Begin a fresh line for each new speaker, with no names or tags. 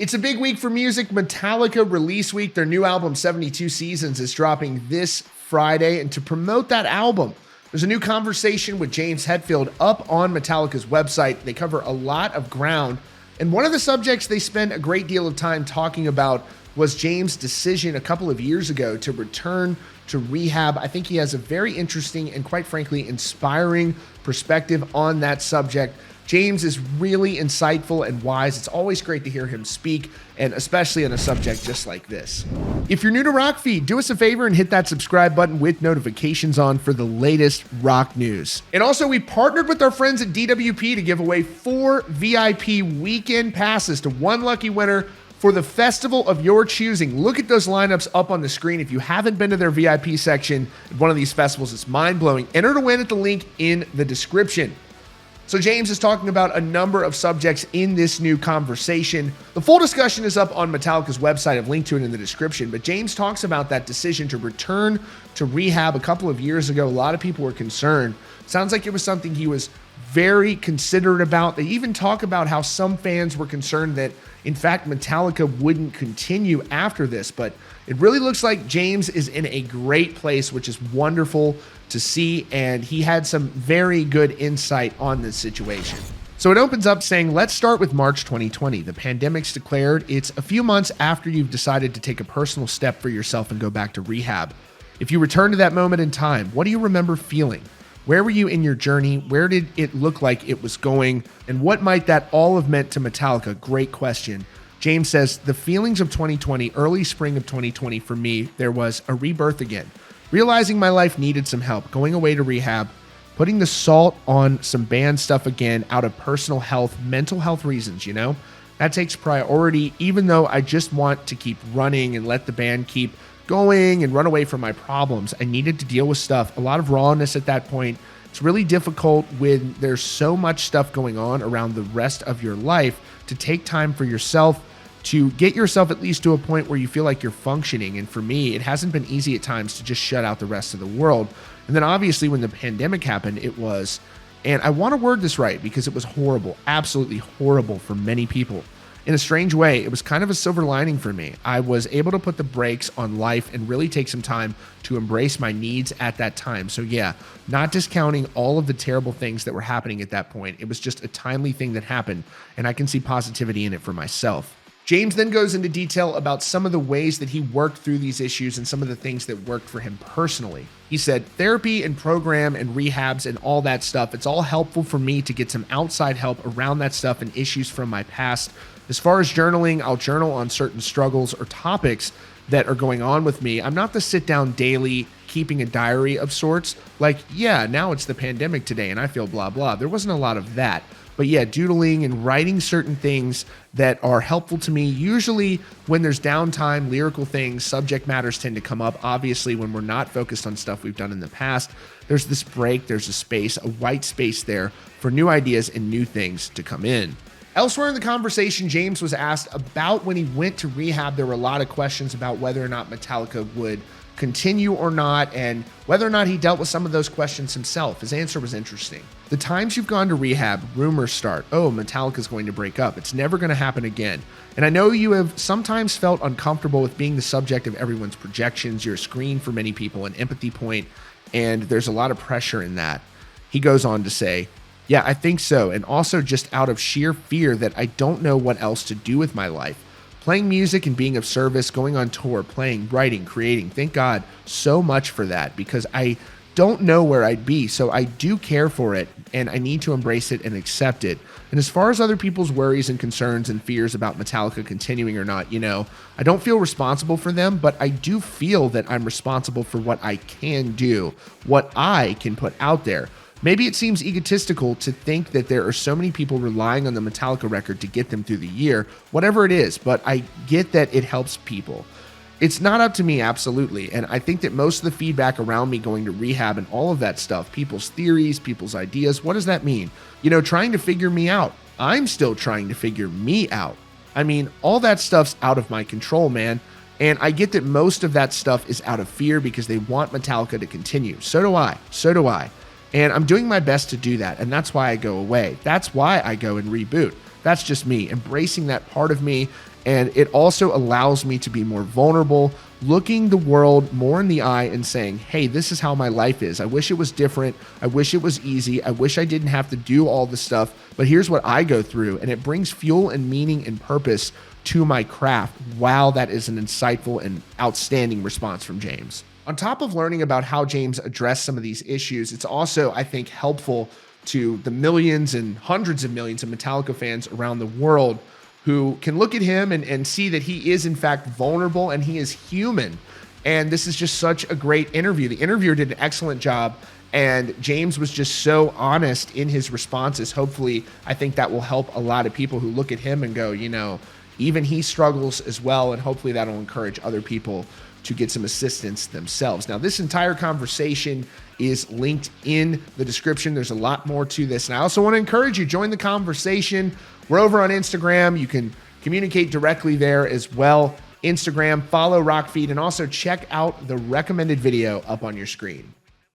It's a big week for music. Metallica release week. Their new album, 72 Seasons, is dropping this Friday. And to promote that album, there's a new conversation with James Hetfield up on Metallica's website. They cover a lot of ground. And one of the subjects they spend a great deal of time talking about was James' decision a couple of years ago to return to Rehab. I think he has a very interesting and, quite frankly, inspiring perspective on that subject. James is really insightful and wise. It's always great to hear him speak, and especially on a subject just like this. If you're new to Rock Feed, do us a favor and hit that subscribe button with notifications on for the latest rock news. And also, we partnered with our friends at DWP to give away 4 VIP weekend passes to one lucky winner for the festival of your choosing. Look at those lineups up on the screen. If you haven't been to their VIP section at one of these festivals, it's mind-blowing. Enter to win at the link in the description. So James is talking about a number of subjects in this new conversation. The full discussion is up on Metallica's website. I've linked to it in the description. But James talks about that decision to return to Rehab a couple of years ago. A lot of people were concerned. Sounds like it was something he was very considerate about. They even talk about how some fans were concerned that, in fact, Metallica wouldn't continue after this. But it really looks like James is in a great place, which is wonderful to see, and he had some very good insight on this situation. So it opens up saying, let's start with March 2020. The pandemic's declared. It's a few months after you've decided to take a personal step for yourself and go back to rehab. If you return to that moment in time, what do you remember feeling? Where were you in your journey? Where did it look like it was going? And what might that all have meant to Metallica? Great question. James says, the feelings of 2020, early spring of 2020 for me, there was a rebirth again. Realizing my life needed some help, going away to rehab, putting the salt on some band stuff again out of personal health, mental health reasons, you know? That takes priority, even though I just want to keep running and let the band keep going and run away from my problems. I needed to deal with stuff, a lot of rawness at that point. It's really difficult when there's so much stuff going on around the rest of your life to take time for yourself, to get yourself at least to a point where you feel like you're functioning. And for me, it hasn't been easy at times to just shut out the rest of the world. And then obviously when the pandemic happened, it was, and I want to word this right because it was horrible, absolutely horrible for many people. In a strange way, it was kind of a silver lining for me. I was able to put the brakes on life and really take some time to embrace my needs at that time. So yeah, not discounting all of the terrible things that were happening at that point. It was just a timely thing that happened, and I can see positivity in it for myself. James then goes into detail about some of the ways that he worked through these issues and some of the things that worked for him personally. He said, therapy and program and rehabs and all that stuff, it's all helpful for me to get some outside help around that stuff and issues from my past. As far as journaling, I'll journal on certain struggles or topics that are going on with me. I'm not the sit down daily keeping a diary of sorts. Like, yeah, now it's the pandemic today and I feel blah, blah. There wasn't a lot of that. But yeah, doodling and writing certain things that are helpful to me. Usually when there's downtime, lyrical things, subject matters tend to come up. Obviously, when we're not focused on stuff we've done in the past, there's this break, there's a space, a white space there for new ideas and new things to come in. Elsewhere in the conversation, James was asked about when he went to rehab. There were a lot of questions about whether or not Metallica would continue or not, and whether or not he dealt with some of those questions himself. His answer was interesting. The times you've gone to rehab, rumors start. Oh, Metallica's going to break up. It's never going to happen again. And I know you have sometimes felt uncomfortable with being the subject of everyone's projections. You're a screen for many people, an empathy point, and there's a lot of pressure in that. He goes on to say, yeah, I think so. And also just out of sheer fear that I don't know what else to do with my life. Playing music and being of service, going on tour, playing, writing, creating. Thank God so much for that, because I don't know where I'd be. So I do care for it, and I need to embrace it and accept it. And as far as other people's worries and concerns and fears about Metallica continuing or not, you know, I don't feel responsible for them, but I do feel that I'm responsible for what I can do, what I can put out there. Maybe it seems egotistical to think that there are so many people relying on the Metallica record to get them through the year, whatever it is, but I get that it helps people. It's not up to me, absolutely, and I think that most of the feedback around me going to rehab and all of that stuff, people's theories, people's ideas, what does that mean? You know, trying to figure me out. I'm still trying to figure me out. I mean, all that stuff's out of my control, man. And I get that most of that stuff is out of fear because they want Metallica to continue. So do I. And I'm doing my best to do that. And that's why I go away. That's why I go and reboot. That's just me, embracing that part of me. And it also allows me to be more vulnerable, looking the world more in the eye and saying, hey, this is how my life is. I wish it was different. I wish it was easy. I wish I didn't have to do all this stuff, but here's what I go through. And it brings fuel and meaning and purpose to my craft. Wow, that is an insightful and outstanding response from James. On top of learning about how James addressed some of these issues, it's also, I think, helpful to the millions and hundreds of millions of Metallica fans around the world who can look at him and see that he is in fact vulnerable and he is human. And this is just such a great interview. The interviewer did an excellent job, and James was just so honest in his responses. Hopefully, I think that will help a lot of people who look at him and go, you know, even he struggles as well, and hopefully that'll encourage other people to get some assistance themselves. Now, this entire conversation is linked in the description. There's a lot more to this. And I also want to encourage you, join the conversation. We're over on Instagram. You can communicate directly there as well. Instagram, follow Rockfeed, and also check out the recommended video up on your screen.